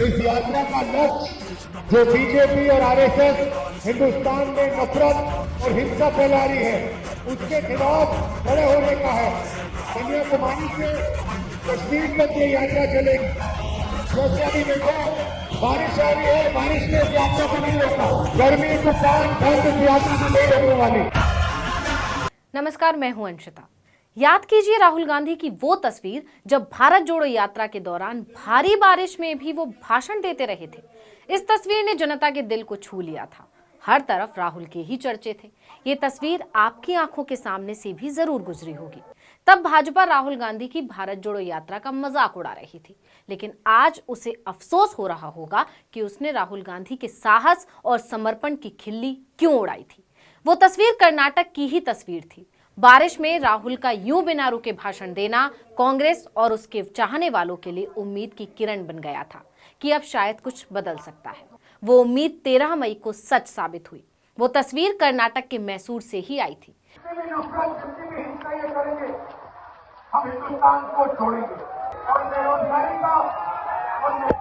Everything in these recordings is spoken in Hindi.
इस यात्रा का लक्ष्य जो बीजेपी और आरएसएस हिंदुस्तान में नफरत और हिंसा फैला रही है, उसके खिलाफ खड़े होने का है। कन्याकुमारी से कश्मीर तक ये यात्रा चलेगी। जैसे अभी देखो, बारिश आ रही है, बारिश ने इस यात्रा को नहीं रोका। गर्मी, तूफान, ठंड इस यात्रा को नहीं रोकने वाली। नमस्कार, मैं हूं अंशिता। याद कीजिए राहुल गांधी की वो तस्वीर जब भारत जोड़ो यात्रा के दौरान भारी बारिश में भी वो भाषण देते रहे थे। इस तस्वीर ने जनता के दिल को छू लिया था। हर तरफ राहुल के ही चर्चे थे। ये तस्वीर आपकी आंखों के सामने से भी जरूर गुजरी होगी। तब भाजपा राहुल गांधी की भारत जोड़ो यात्रा का मजाक उड़ा रही थी, लेकिन आज उसे अफसोस हो रहा होगा कि उसने राहुल गांधी के साहस और समर्पण की खिल्ली क्यों उड़ाई थी। वो तस्वीर कर्नाटक की ही तस्वीर थी। बारिश में राहुल का यूं बिना रुके भाषण देना कांग्रेस और उसके चाहने वालों के लिए उम्मीद की किरण बन गया था कि अब शायद कुछ बदल सकता है। वो उम्मीद 13 मई को सच साबित हुई। वो तस्वीर कर्नाटक के मैसूर से ही आई थी। हम हिंदुस्तान को छोड़ेंगे और बेरोजगारी का और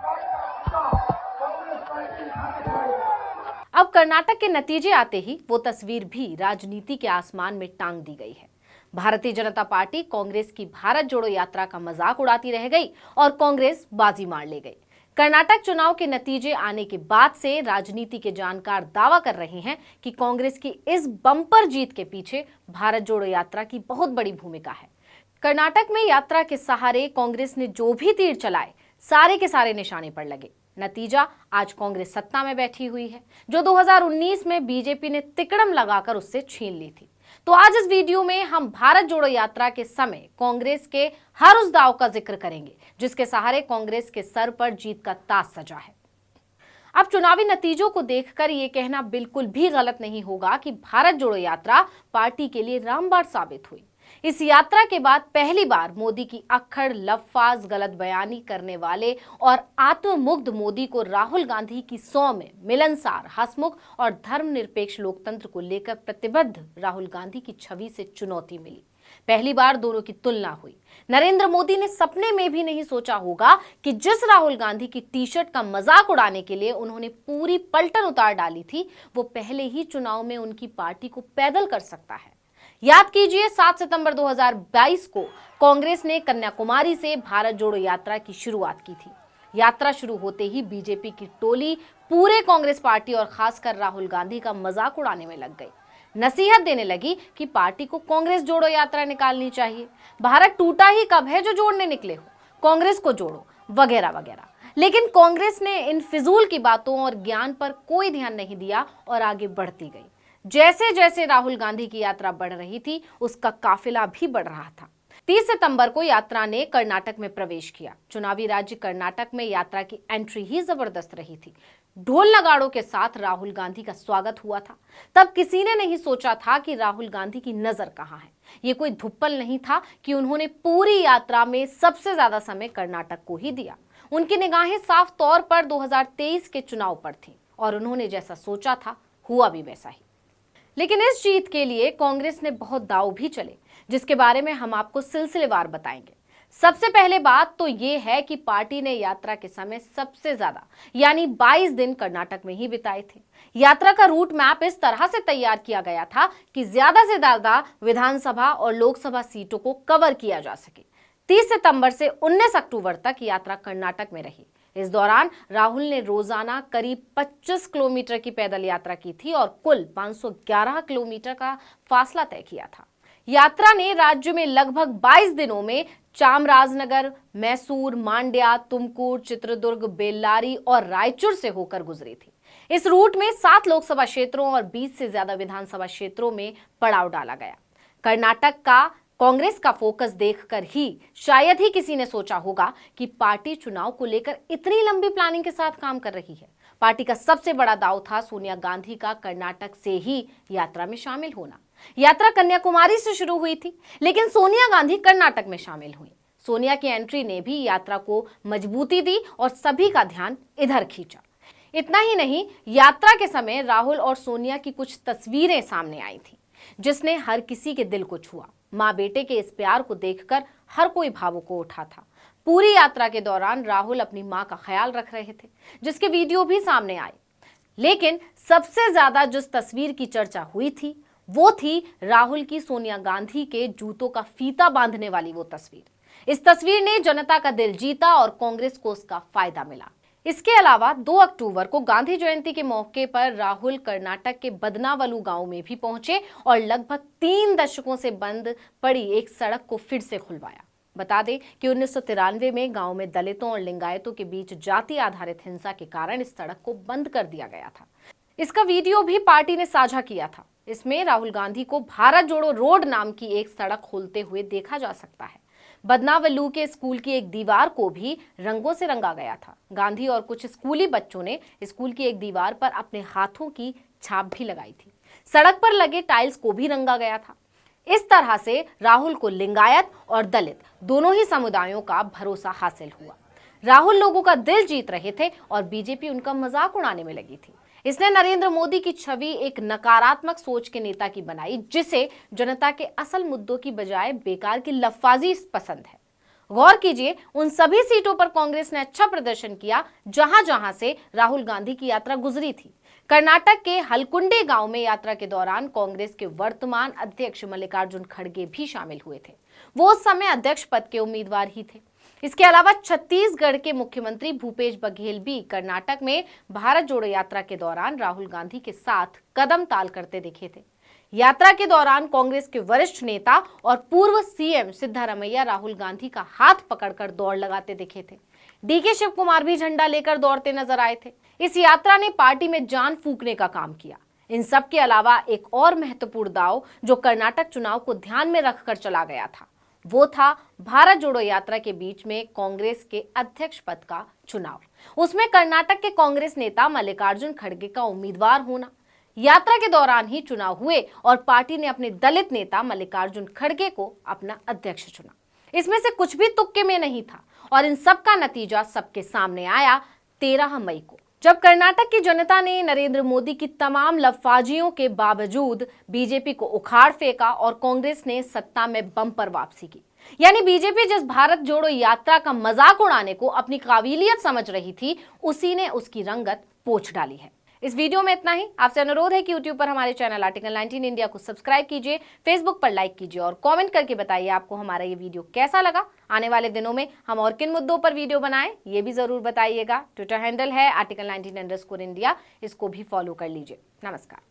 अब कर्नाटक के नतीजे आते ही वो तस्वीर भी राजनीति के आसमान में टांग दी गई है। भारतीय जनता पार्टी कांग्रेस की भारत जोड़ो यात्रा का मजाक उड़ाती रह गई और कांग्रेस बाजी मार ले गई। कर्नाटक चुनाव के नतीजे आने के बाद से राजनीति के जानकार दावा कर रहे हैं कि कांग्रेस की इस बम्पर जीत के पीछे भारत जोड़ो यात्रा की बहुत बड़ी भूमिका है। कर्नाटक में यात्रा के सहारे कांग्रेस ने जो भी तीर चलाए, सारे के सारे निशाने पर लगे। नतीजा, आज कांग्रेस सत्ता में बैठी हुई है, जो 2019 में बीजेपी ने तिकड़म लगाकर उससे छीन ली थी। तो आज इस वीडियो में हम भारत जोड़ो यात्रा के समय कांग्रेस के हर उस दाव का जिक्र करेंगे जिसके सहारे कांग्रेस के सर पर जीत का ताज सजा है। अब चुनावी नतीजों को देखकर ये कहना बिल्कुल भी गलत नहीं होगा कि भारत जोड़ो यात्रा पार्टी के लिए रामबाण साबित हुई। इस यात्रा के बाद पहली बार मोदी की अक्खड़, लफ्फाज, गलत बयानी करने वाले और आत्ममुग्ध मोदी को राहुल गांधी की 100 में मिलनसार, हंसमुख और धर्मनिरपेक्ष लोकतंत्र को लेकर प्रतिबद्ध राहुल गांधी की छवि से चुनौती मिली। पहली बार दोनों की तुलना हुई। नरेंद्र मोदी ने सपने में भी नहीं सोचा होगा कि जिस राहुल गांधी की टी-शर्ट का मजाक उड़ाने के लिए उन्होंने पूरी पलटन उतार डाली थी, वो पहले ही चुनाव में उनकी पार्टी को पैदल कर सकता है। याद कीजिए, 7 सितंबर 2022 को कांग्रेस ने कन्याकुमारी से भारत जोड़ो यात्रा की शुरुआत की थी। यात्रा शुरू होते ही बीजेपी की टोली पूरे कांग्रेस पार्टी और खासकर राहुल गांधी का मजाक उड़ाने में लग गई। नसीहत देने लगी कि पार्टी को कांग्रेस जोड़ो यात्रा निकालनी चाहिए। भारत टूटा ही कब है जो जोड़ने निकले हो, कांग्रेस को जोड़ो, वगैरह वगैरह। लेकिन कांग्रेस ने इन फिजूल की बातों और ज्ञान पर कोई ध्यान नहीं दिया और आगे बढ़ती गई। जैसे जैसे राहुल गांधी की यात्रा बढ़ रही थी, उसका काफिला भी बढ़ रहा था। 30 सितंबर को यात्रा ने कर्नाटक में प्रवेश किया। चुनावी राज्य कर्नाटक में यात्रा की एंट्री ही जबरदस्त रही थी। ढोल नगाड़ों के साथ राहुल गांधी का स्वागत हुआ था। तब किसी ने नहीं सोचा था कि राहुल गांधी की नजर कहां है। ये कोई धुप्पल नहीं था कि उन्होंने पूरी यात्रा में सबसे ज्यादा समय कर्नाटक को ही दिया। उनकी निगाहें साफ तौर पर 2023 के चुनाव पर थी और उन्होंने जैसा सोचा था, हुआ भी वैसा ही। लेकिन इस जीत के लिए कांग्रेस ने बहुत दांव भी चले, जिसके बारे में हम आपको सिलसिलेवार बताएंगे। सबसे पहले बात तो ये है कि पार्टी ने यात्रा के समय सबसे ज्यादा यानी 22 दिन कर्नाटक में ही बिताए थे। यात्रा का रूट मैप इस तरह से तैयार किया गया था कि ज्यादा से ज्यादा विधानसभा और लोकसभा सीटों को कवर किया जा सके। 30 सितंबर से 19 अक्टूबर तक यात्रा कर्नाटक में रही। इस दौरान राहुल ने रोजाना करीब 25 किलोमीटर की पैदल यात्रा की थी और कुल 511 किलोमीटर का फासला तय किया था। यात्रा ने राज्य में लगभग 22 दिनों में चामराजनगर, मैसूर, मांड्या, तुमकुर, चित्रदुर्ग, बेल्लारी और रायचूर से होकर गुजरी थी। इस रूट में 7 लोकसभा क्षेत्रों और 20 से ज्यादा विधानसभा क्षेत्रों में पड़ाव डाला गया। कर्नाटक का कांग्रेस का फोकस देखकर ही शायद ही किसी ने सोचा होगा कि पार्टी चुनाव को लेकर इतनी लंबी प्लानिंग के साथ काम कर रही है। पार्टी का सबसे बड़ा दांव था सोनिया गांधी का कर्नाटक से ही यात्रा में शामिल होना। यात्रा कन्याकुमारी से शुरू हुई थी, लेकिन सोनिया गांधी कर्नाटक में शामिल हुई। सोनिया की एंट्री ने भी यात्रा को मजबूती दी और सभी का ध्यान इधर खींचा। इतना ही नहीं, यात्रा के समय राहुल और सोनिया की कुछ तस्वीरें सामने आई थी, जिसने हर किसी के दिल को छुआ। माँ बेटे के इस प्यार को देखकर हर कोई भावुक हो उठा था। पूरी यात्रा के दौरान राहुल अपनी मां का ख्याल रख रहे थे, जिसके वीडियो भी सामने आए। लेकिन सबसे ज्यादा जिस तस्वीर की चर्चा हुई थी वो थी राहुल की सोनिया गांधी के जूतों का फीता बांधने वाली वो तस्वीर। इस तस्वीर ने जनता का दिल जीता और कांग्रेस को उसका फायदा मिला। इसके अलावा 2 अक्टूबर को गांधी जयंती के मौके पर राहुल कर्नाटक के बदनावलु गांव में भी पहुंचे और लगभग 3 दशकों से बंद पड़ी एक सड़क को फिर से खुलवाया। बता दें कि 1993 में गांव में दलितों और लिंगायतों के बीच जाति आधारित हिंसा के कारण इस सड़क को बंद कर दिया गया था। इसका वीडियो भी पार्टी ने साझा किया था। इसमें राहुल गांधी को भारत जोड़ो रोड नाम की एक सड़क खोलते हुए देखा जा सकता है। बदनावल्लू के स्कूल की एक दीवार को भी रंगों से रंगा गया था। गांधी और कुछ स्कूली बच्चों ने स्कूल की एक दीवार पर अपने हाथों की छाप भी लगाई थी। सड़क पर लगे टाइल्स को भी रंगा गया था। इस तरह से राहुल को लिंगायत और दलित दोनों ही समुदायों का भरोसा हासिल हुआ। राहुल लोगों का दिल जीत रहे थे और बीजेपी उनका मजाक उड़ाने में लगी थी। इसने नरेंद्र मोदी की छवि एक नकारात्मक सोच के नेता की बनाई, जिसे जनता के असल मुद्दों की बजाय बेकार की लफाजी पसंद है। गौर कीजिए, उन सभी सीटों पर कांग्रेस ने अच्छा प्रदर्शन किया जहां जहां से राहुल गांधी की यात्रा गुजरी थी। कर्नाटक के हलकुंडे गांव में यात्रा के दौरान कांग्रेस के वर्तमान अध्यक्ष मल्लिकार्जुन खड़गे भी शामिल हुए थे। वो उस समय अध्यक्ष पद के उम्मीदवार ही थे। इसके अलावा छत्तीसगढ़ के मुख्यमंत्री भूपेश बघेल भी कर्नाटक में भारत जोड़ो यात्रा के दौरान राहुल गांधी के साथ कदम ताल करते दिखे थे। यात्रा के दौरान कांग्रेस के वरिष्ठ नेता और पूर्व सीएम सिद्धारमैया राहुल गांधी का हाथ पकड़कर दौड़ लगाते दिखे थे। डीके शिव कुमार भी झंडा लेकर दौड़ते नजर आए थे। इस यात्रा ने पार्टी में जान फूंकने का काम किया। इन सब के अलावा एक और महत्वपूर्ण दांव जो कर्नाटक चुनाव को ध्यान में रखकर चला गया था, वो था भारत जोड़ो यात्रा के बीच में कांग्रेस के अध्यक्ष पद का चुनाव। उसमें कर्नाटक के कांग्रेस नेता मल्लिकार्जुन खड़गे का उम्मीदवार होना। यात्रा के दौरान ही चुनाव हुए और पार्टी ने अपने दलित नेता मल्लिकार्जुन खड़गे को अपना अध्यक्ष चुना। इसमें से कुछ भी तुक्के में नहीं था और इन सब का नतीजा सबके सामने आया 13 मई को, जब कर्नाटक की जनता ने नरेंद्र मोदी की तमाम लफाजियों के बावजूद बीजेपी को उखाड़ फेंका और कांग्रेस ने सत्ता में बम्पर वापसी की। यानी बीजेपी जिस भारत जोड़ो यात्रा का मजाक उड़ाने को अपनी काबिलियत समझ रही थी, उसी ने उसकी रंगत पोंछ डाली है। इस वीडियो में इतना ही। आपसे अनुरोध है कि यूट्यूब पर हमारे चैनल आर्टिकल 19 इंडिया को सब्सक्राइब कीजिए, फेसबुक पर लाइक कीजिए और कमेंट करके बताइए आपको हमारा ये वीडियो कैसा लगा। आने वाले दिनों में हम और किन मुद्दों पर वीडियो बनाएं, ये भी जरूर बताइएगा। ट्विटर हैंडल है article19_India, इसको भी फॉलो कर लीजिए। नमस्कार।